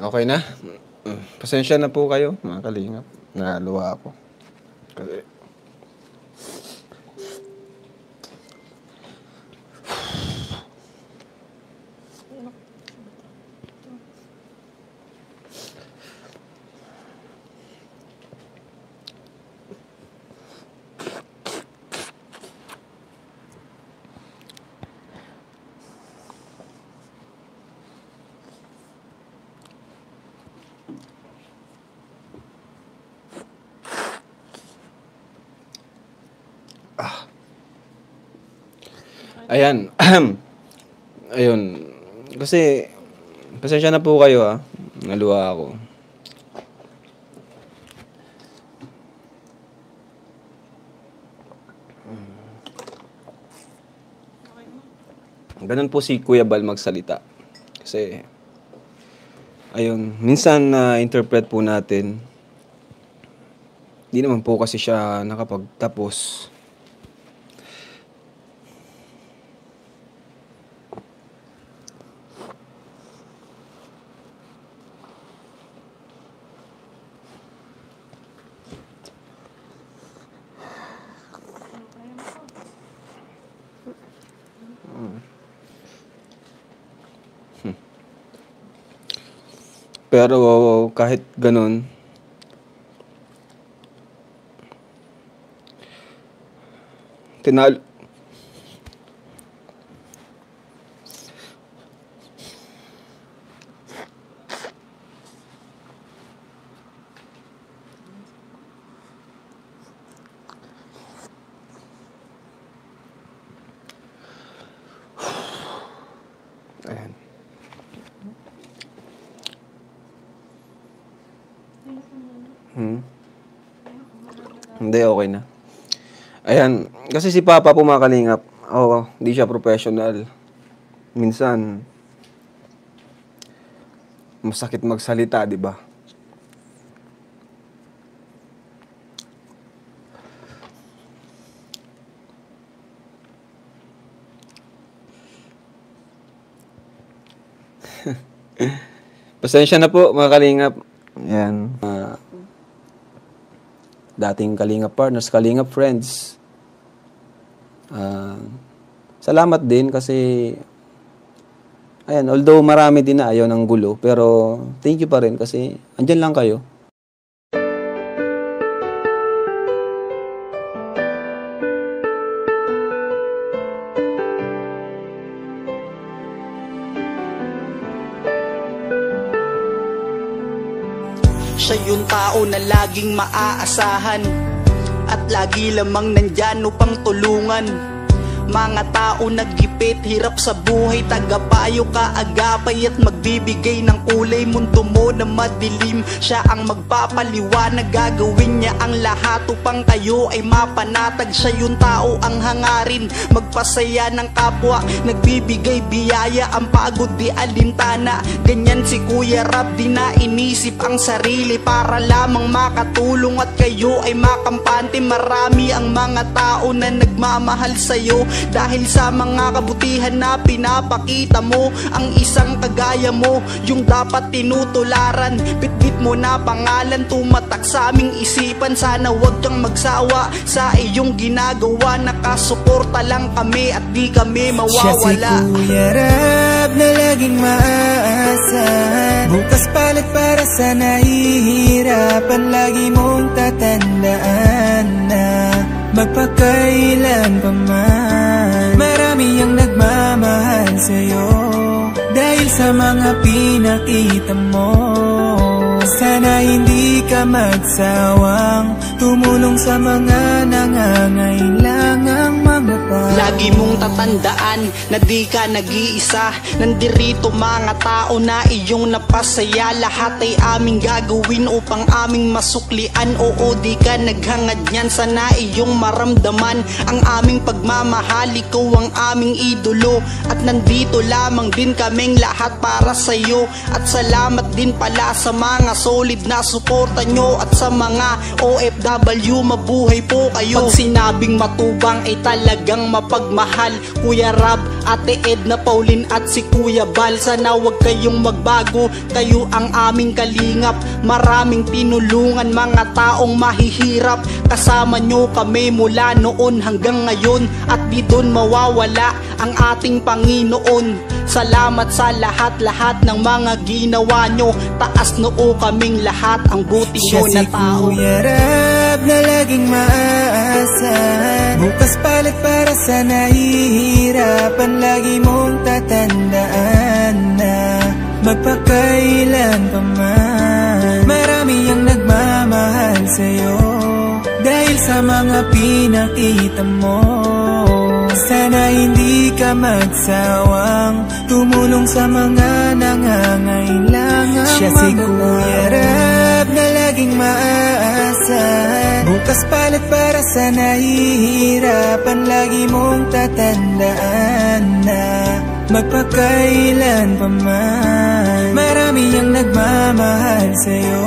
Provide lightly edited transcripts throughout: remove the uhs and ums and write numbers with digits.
Okay na? Pasensya na po kayo, mga kalingap. Naluwa ako. Kasi... Ayan. Ayun. Kasi, pasensya na po kayo ha. Naluwa ako. Ganun po si Kuya Bal magsalita. Kasi, ayun, minsan na-interpret po natin, hindi naman po kasi siya nakapagtapos. Pero kahit ganun, tinalo. Ayan. Hindi, okay na. Ayan, kasi si Papa po mga kalingap, hindi siya professional. Minsan, masakit magsalita, di ba? Pasensya na po mga kalingap. Ayan. Dating kalingap partners, kalingap friends. Salamat din kasi ayan, although marami din na ayaw ng gulo, pero thank you pa rin kasi andyan lang kayo. Siya yung tao na laging maaasahan at lagi lamang nandyan upang tulungan. Mga tao naggipit, hirap sa buhay, tagapayo kaagapay at magbibigay ng kulay. Mundo mo na madilim, siya ang magpapaliwanag. Gagawin niya ang lahat upang kayo ay mapanatag. Siya yung tao ang hangarin, magpasaya ng kapwa, nagbibigay biyaya, ang pagod di alintana. Ganyan si Kuya Rab, di na inisip ang sarili para lamang makatulong at kayo ay makampante. Marami ang mga tao na nagmamahal sa'yo dahil sa mga kabutihan na pinapakita mo. Ang isang kagaya mo, yung dapat tinutularan. Bitbit mo na pangalan, tumatak sa aming isipan. Sana wag kang magsawa sa iyong ginagawa. Nakasuporta lang kami at di kami mawawala. Siya si Kuya Rab na laging maaasahan. Bukas palit para sa nahihirapan. Lagi mong tatandaan na magpakailan pa man, marami ang nagmamahal sa'yo dahil sa mga pinakita mo. Sana hindi ka magsawang tumulong sa mga nangangailangang mga tao. Lagi mong tatandaan na di ka nag-iisa. Nandirito mga tao na iyong napasaya. Lahat ay aming gagawin upang aming masuklian. Oo, di ka naghangad niyan, sana iyong maramdaman ang aming pagmamahal. Ikaw ang aming idolo at nandito lamang din kaming lahat para sa'yo. At salamat din pala sa mga solid na suporta nyo at sa mga OFW, mabuhay po kayo. Pag sinabing matubang ay talaga talagang mapagmahal. Kuya Rab, Ate Edna, Pauline at si Kuya Bal, sana wag kayong magbago, kayo ang aming kalingap. Maraming tinulungan mga taong mahihirap, kasama nyo kami mula noon hanggang ngayon, at di doon mawawala ang ating Panginoon. Salamat sa lahat-lahat ng mga ginawa nyo, taas noo kaming lahat ang buti nyo na tao. Siya si Kuya Rab na laging maaasahan, bukas palit para sa nahihirapan. Lagi mong tatandaan na magpakailan pa man, marami ang nagmamahal sa'yo dahil sa mga pinakita mo. Sana hindi ka magsawang tumulong sa mga nangangailangan. Siya si Kuya Rab na laging maaasahan, bukas palit para sa nahihirapan. Lagi mong tatandaan na magpakailan pa man, marami ang nagmamahal sa'yo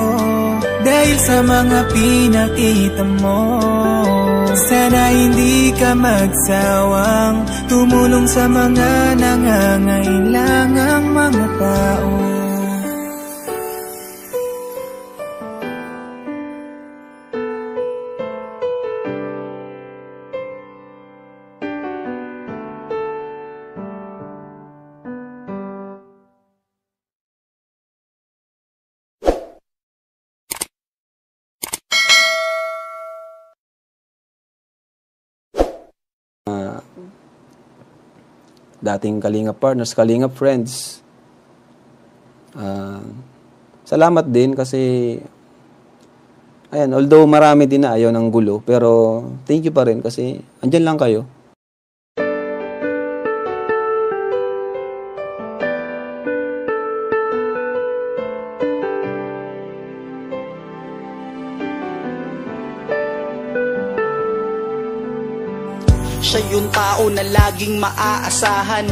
dahil sa mga pinakita mo. Sana hindi ka magsawang tumulong sa mga nangangailangang mga tao. Dating Kalingap partners, Kalingap friends. Salamat din kasi ayan, although marami din na ayaw ng gulo, pero thank you pa rin kasi andyan lang kayo. Siya yung tao na laging maaasahan,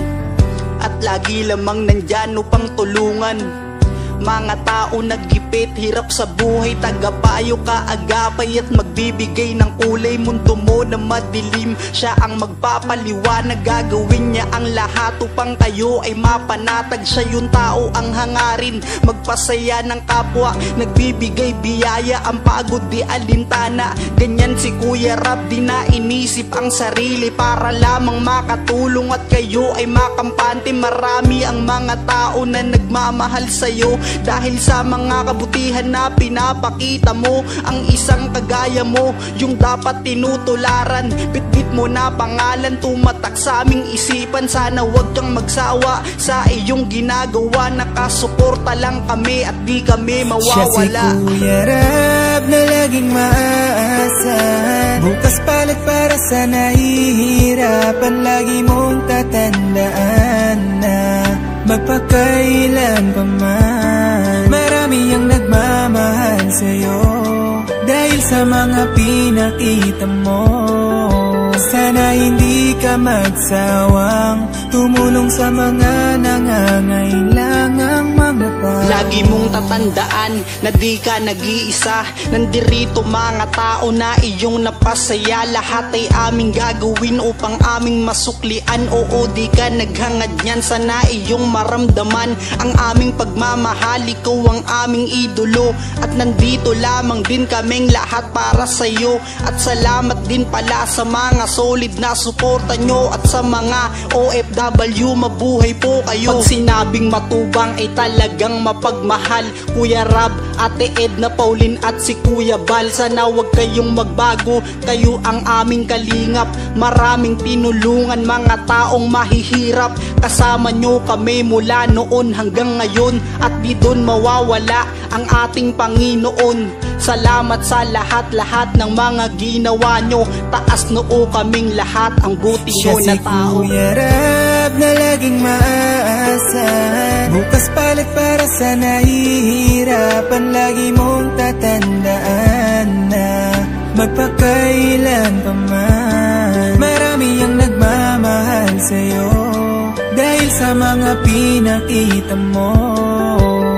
at lagi lamang nandyan upang tulungan. Mga tao naggipit, hirap sa buhay, tagapayo kaagapay at magbibigay ng kulay. Mundo mo na madilim, siya ang magpapaliwanag, gagawin niya ang lahat upang tayo ay mapanatag. Siya yung tao ang hangarin, magpasaya ng kapwa, nagbibigay biyaya, ang pagod di alintana. Ganyan si Kuya Rab, di na inisip ang sarili para lamang makatulong at kayo ay makampante. Marami ang mga tao na nagmamahal sa'yo dahil sa mga kabutihan na pinapakita mo. Ang isang kagaya mo, yung dapat tinutularan. Bitbit mo na pangalan, tumatak sa aming isipan. Sana wag kang magsawa sa iyong ginagawa, nakasuporta lang kami at di kami mawawala. Siya si Kuya Rab na laging maaasahan, bukas palit para sa nahihirapan. Lagi mong tatandaan na magpakailan pa man, marami ang nagmamahal sa'yo dahil sa mga pinakita mo. Sana hindi ka magsawang tumulong sa mga nangangailangang mga tao. Lagi mong tatandaan na di ka nag-iisa, nandirito mga tao na iyong napasaya. Lahat ay aming gagawin upang aming masuklian. Oo, di ka naghangad niyan, sana iyong maramdaman ang aming pagmamahal. Ikaw ang aming idolo at nandito lamang din kaming lahat para sa'yo. At salamat din pala sa mga solid na suporta nyo, at sa mga OFW, mabuhay po kayo. Pag sinabing matubang ay talagang mapagmahal. Kuya Rab, Ate Edna, Pauline at si Kuya Bal, sana wag kayong magbago, kayo ang aming kalingap. Maraming tinulungan mga taong mahihirap, kasama nyo kami mula noon hanggang ngayon, at di doon mawawala ang ating Panginoon. Salamat sa lahat-lahat ng mga ginawa nyo, taas noo kaming lahat ang buti nyo na tao. Siya si Kuya Rab na laging maaasahan, bukas palit para sa nahihirapan. Lagi mong tatandaan na magpakailan pa man, marami ang nagmamahal sa'yo dahil sa mga pinakita mo.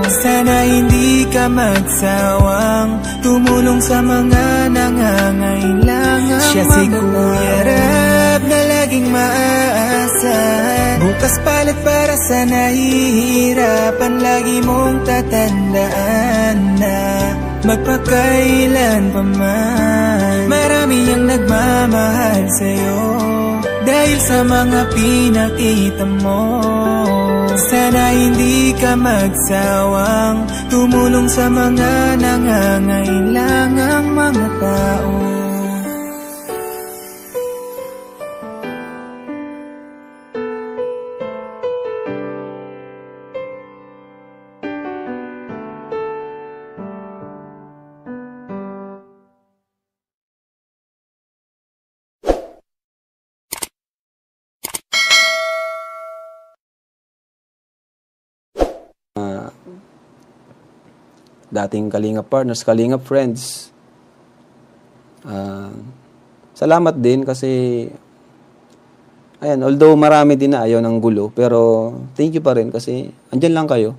Sana hindi ka magsawang tumulong sa mga nangangailangan. Siya si Kuya Rab na laging maaasahan. Bukas palit para sa nahihirapan. Lagi mong tatandaan na magpakailan pa man, marami ang nagmamahal sa'yo dahil sa mga pinakita mo. Sana hindi ka magsawang tumulong sa mga nangangailangang mga tao. Dating Kalingap partners, Kalingap friends. Salamat din kasi ayan, although marami din na ayaw ng gulo, pero thank you pa rin kasi andyan lang kayo.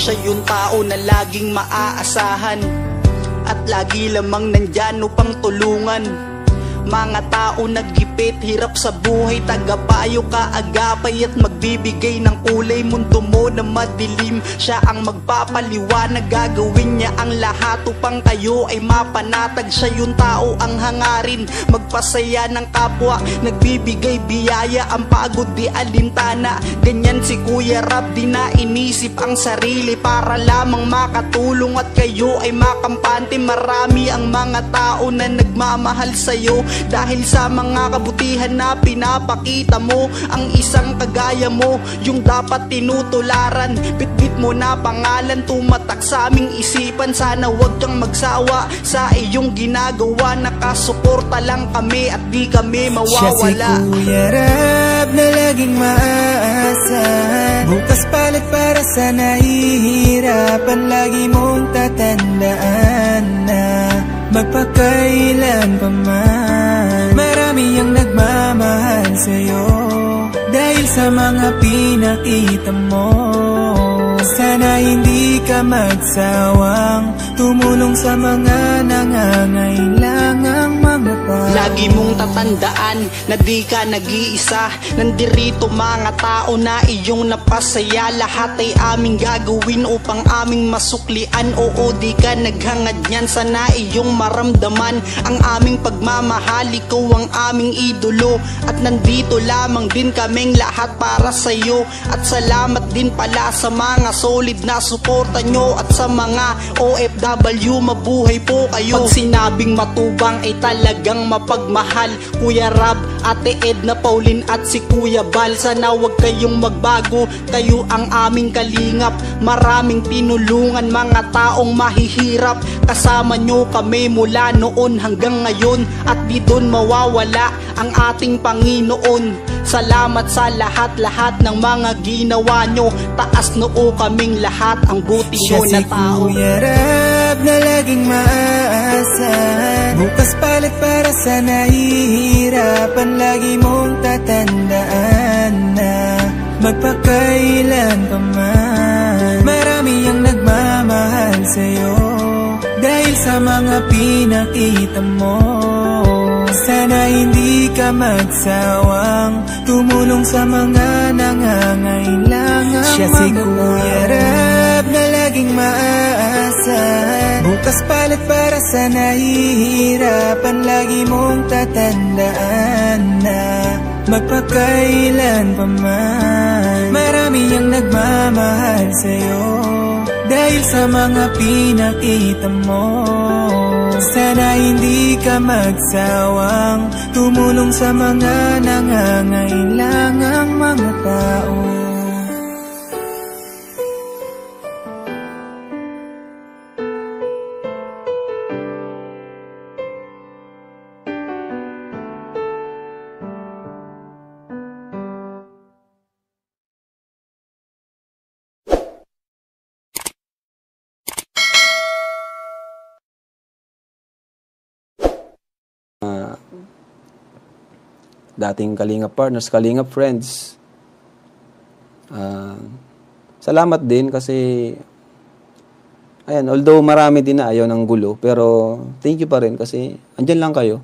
Siya yung tao na laging maaasahan at lagi lamang nandyan upang tulungan. Mga tao naggipit, hirap sa buhay, tagapayo, kaagapay at magbibigay ng kulay. Mundo mo na madilim, siya ang magpapaliwanag. Gagawin niya ang lahat upang kayo ay mapanatag. Siya yung tao ang hangarin, magpasaya ng kapwa, nagbibigay biyaya, ang pagod di alintana. Ganyan si Kuya Rab, di na inisip ang sarili para lamang makatulong at kayo ay makampante. Marami ang mga tao na nagmamahal sa'yo dahil sa mga kabutihan na pinapakita mo. Ang isang kagaya mo, yung dapat tinutularan. Bitbit mo na pangalan, tumatak sa aming isipan. Sana wag kang magsawa sa iyong ginagawa. Nakasuporta lang kami at di kami mawawala. Siya si Kuya Rab na laging maaasahan. Bukas palit para sa nahihirapan. Lagi mong tatandaan na magpakailan pa man, marami ang nagmamahal sa'yo dahil sa mga pinakita mo. Sana hindi ka magsawang tumulong sa mga nangangailangang mga tao. Lagi mong tatandaan na di ka nag-iisa. Nandirito mga tao na iyong napasaya. Lahat ay aming gagawin upang aming masuklian. Oo, di ka naghangad niyan, sana iyong maramdaman ang aming pagmamahal. Ikaw ang aming idolo at nandito lamang din kaming lahat para sa'yo. At salamat din pala sa mga solid na suporta nyo at sa mga OFW, mabuhay po kayo. Pag sinabing matubang ay talagang mapagmahal. Kuya Rab, Ate Edna, Pauline at si Kuya Bal, sana wag kayong magbago, kayo ang aming kalingap. Maraming tinulungan mga taong mahihirap, kasama nyo kami mula noon hanggang ngayon, at di doon mawawala ang ating Panginoon. Salamat sa lahat-lahat ng mga ginawa nyo. Taas noo kaming lahat, ang buti nyo na tao. Siya si Kuya Rab na laging maaasahan. Bukas palit para sa nahihirapan. Lagi mong tatandaan na magpakailan pa man, marami ang nagmamahal sa'yo dahil sa mga pinakita mo. Sana hindi ka magsawang tumulong sa mga nangangailangan. Siya si Kuya Rab na laging maaasahan. Bukas palit para sa nahihirapan. Lagi mong tatandaan na magpakailan pa man, marami ang nagmamahal sa'yo dahil sa mga pinakita mo. Sana hindi ka magsawang tumulong sa mga nangangailangang mga tao. dating Kalingap partners, Kalingap friends. Salamat din kasi ayan, although marami din na ayaw ng gulo, pero thank you pa rin kasi andyan lang kayo.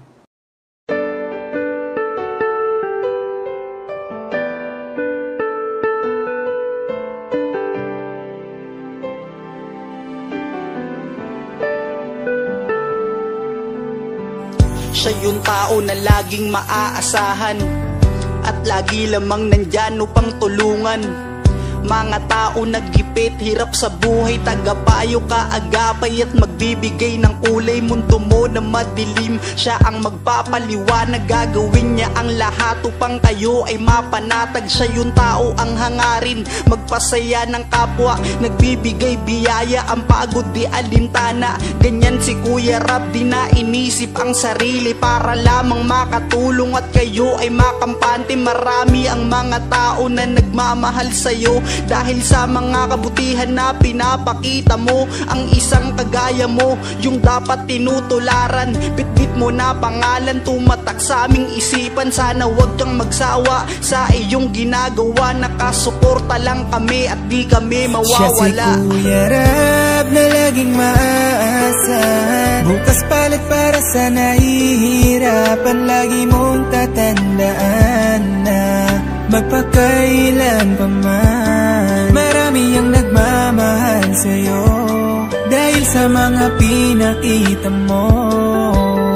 Siya yung tao na laging maaasahan at lagi lamang nandyan upang tulungan. Mga tao naggipit, hirap sa buhay, tagapayo kaagapay at magbibigay ng kulay mundo mo na madilim. Siya ang magpapaliwanag, gagawin niya ang lahat upang kayo ay mapanatag. Siya yung tao ang hangarin, magpasaya ng kapwa, nagbibigay biyaya, ang pagod di alintana. Ganyan si Kuya Rab, di na inisip ang sarili para lamang makatulong at kayo ay makampante. Marami ang mga tao na nagmamahal sa'yo dahil sa mga kabutihan na pinapakita mo. Ang isang kagaya mo, yung dapat tinutularan. Bitbit mo na pangalan, tumatak sa aming isipan. Sana wag kang magsawa sa iyong ginagawa. Nakasuporta lang kami at di kami mawawala. Siya si Kuya Rab na laging maaasahan. Bukas palit para sa nahihirapan. Lagi mong tatandaan na magpakailan pa man, marami ang nagmamahal sa'yo dahil sa mga pinakita mo.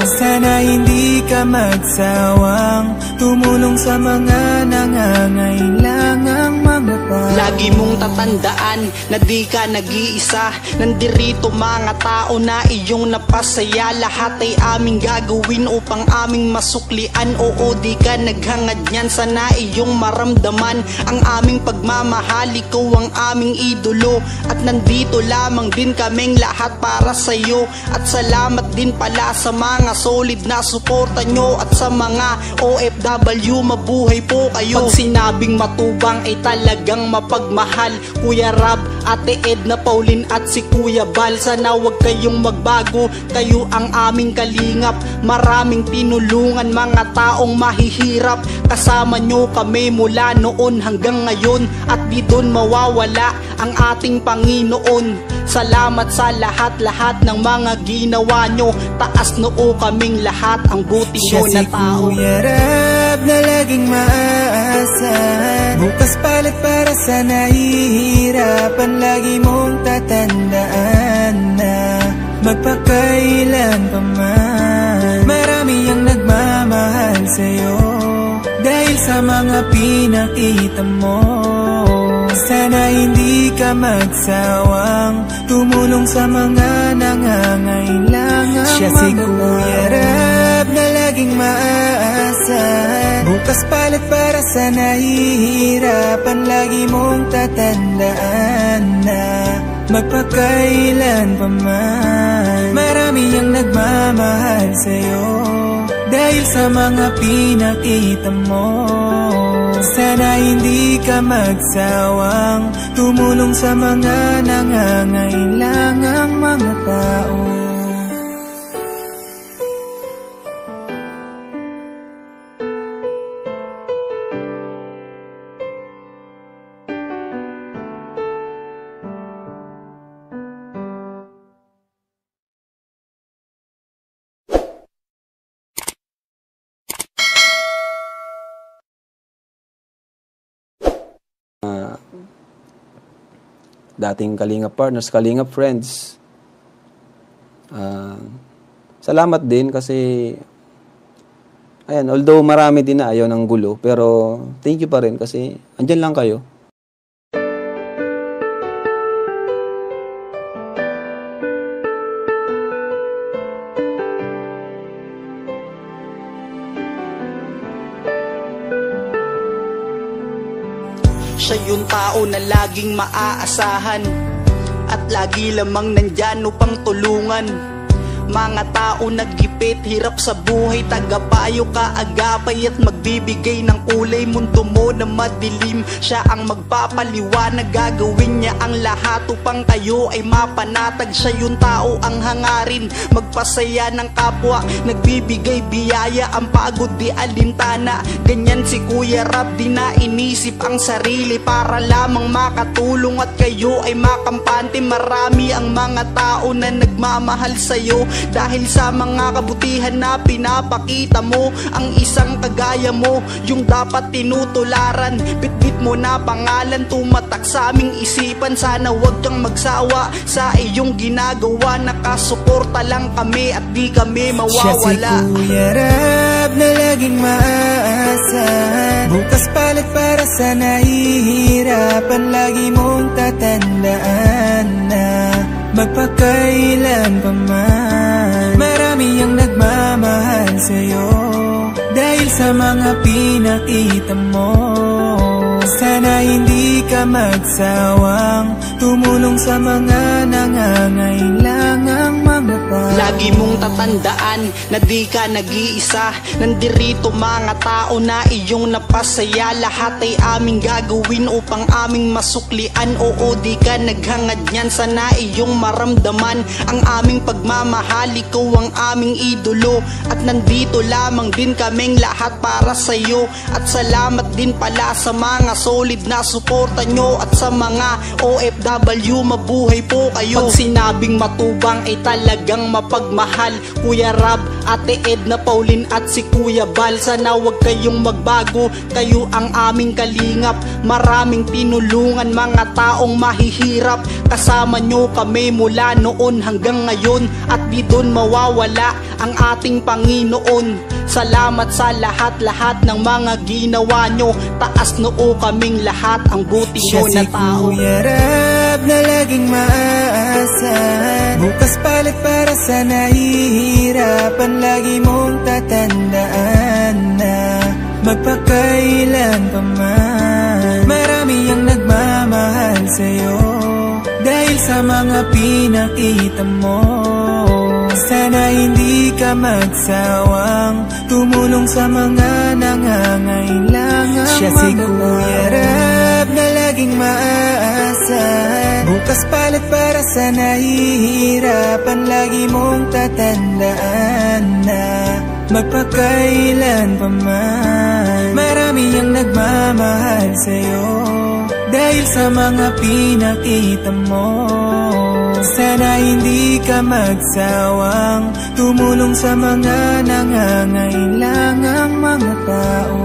Sana hindi ka magsawang tumulong sa mga nangangailangang mga tao. Lagi mong tatandaan na di ka nag-iisa. Nandirito mga tao na iyong napasaya. Lahat ay aming gagawin upang aming masuklian. Oo, di ka naghangad niyan, sana iyong maramdaman ang aming pagmamahal. Ikaw ang aming idolo at nandito lamang din kaming lahat para sa'yo. At salamat din pala sa mga solid na suporta nyo at sa mga OFW, mabuhay po kayo. Pag sinabing matubang ay talagang mapagmahal. Kuya Rab, Ate Edna, Pauline at si Kuya Bal, sana wag kayong magbago, kayo ang aming kalingap. Maraming tinulungan mga taong mahihirap, kasama nyo kami mula noon hanggang ngayon, at di doon mawawala ang ating Panginoon. Salamat sa lahat-lahat ng mga ginawa nyo, taas noo kaming lahat ang buti nyo na tao. Siya si Kuya Rab na laging maaasahan. Bukas palit para sa nahihirapan. Lagi mong tatandaan na magpakailan pa man, marami ang nagmamahal sa'yo dahil sa mga pinakita mo. Sana hindi ka magsawang tumulong sa mga nangangailangang. Siya si Kuya Rab na laging maaasahan. Bukas palit para sa nahihirapan. Lagi mong tatandaan na magpakailan pa man, marami ang nagmamahal sa'yo dahil sa mga pinakita mo. Sana hindi ka magsawang tumulong sa mga nangangailangang mga tao. Dating Kalingap partners, Kalingap friends. Salamat din kasi ayan, although marami din na ayaw ng gulo, pero thank you pa rin kasi andyan lang kayo. Siya yung tao na laging maaasahan at lagi lamang nandyan upang tulungan. Mga tao naggipit, hirap sa buhay, tagapayo kaagapay at magbibigay ng kulay. Mundo mo na madilim, siya ang magpapaliwanag, gagawin niya ang lahat upang kayo ay mapanatag. Siya yung tao ang hangarin, magpasaya ng kapwa, nagbibigay biyaya, ang pagod di alintana. Ganyan si Kuya Rab, di na inisip ang sarili para lamang makatulong at kayo ay makampante. Marami ang mga tao na nagmamahal sa'yo dahil sa mga kabutihan na pinapakita mo. Ang isang kagaya mo, yung dapat tinutularan. Bitbit mo na pangalan, tumatak sa aming isipan. Sana wag kang magsawa sa iyong ginagawa. Nakasuporta lang kami at di kami mawawala. Siya si Kuya Rab na laging maaasahan, bukas palit para sa nahihirapan. Lagi mong tatandaan na magpakailan pa man, marami ang nagmamahal sa'yo dahil sa mga pinakita mo. Sana hindi ka magsawang tumulong sa mga nangangailangang mga tao. Lagi mong tatandaan na di ka nag-iisa. Nandirito mga tao na iyong napasaya. Lahat ay aming gagawin upang aming masuklian. Oo, di ka naghangad niyan, sana iyong maramdaman ang aming pagmamahal. Ikaw ang aming idolo at nandito lamang din kaming lahat para sa'yo. At salamat din pala sa mga solid na suporta nyo at sa mga OFW, mabuhay po kayo. Pag sinabing matubang ay talagang mapagmahal. Kuya Rab, Ate Edna, Pauline at si Kuya Bal, sana wag kayong magbago, kayo ang aming kalingap. Maraming tinulungan mga taong mahihirap, kasama nyo kami mula noon hanggang ngayon, at di doon mawawala ang ating Panginoon. Salamat sa lahat-lahat ng mga ginawa nyo, taas noo kaming lahat ang buti nyo na tao. Siya si Kuya Rab na laging maaasahan, bukas palit para sa nahihirapan. Lagi mong tatandaan na magpakailan pa man, marami ang nagmamahal sa'yo dahil sa mga pinakita mo. Sana hindi ka magsawang tumulong sa mga nangangailangang. Siya si Kuya Rab na laging maaasahan, bukas palit para sa nahihirapan. Lagi mong tatandaan na magpakailan pa man, marami ang nagmamahal sa'yo dahil sa mga pinakita mo. Sana hindi ka magsawang tumulong sa mga nangangailangang mga tao.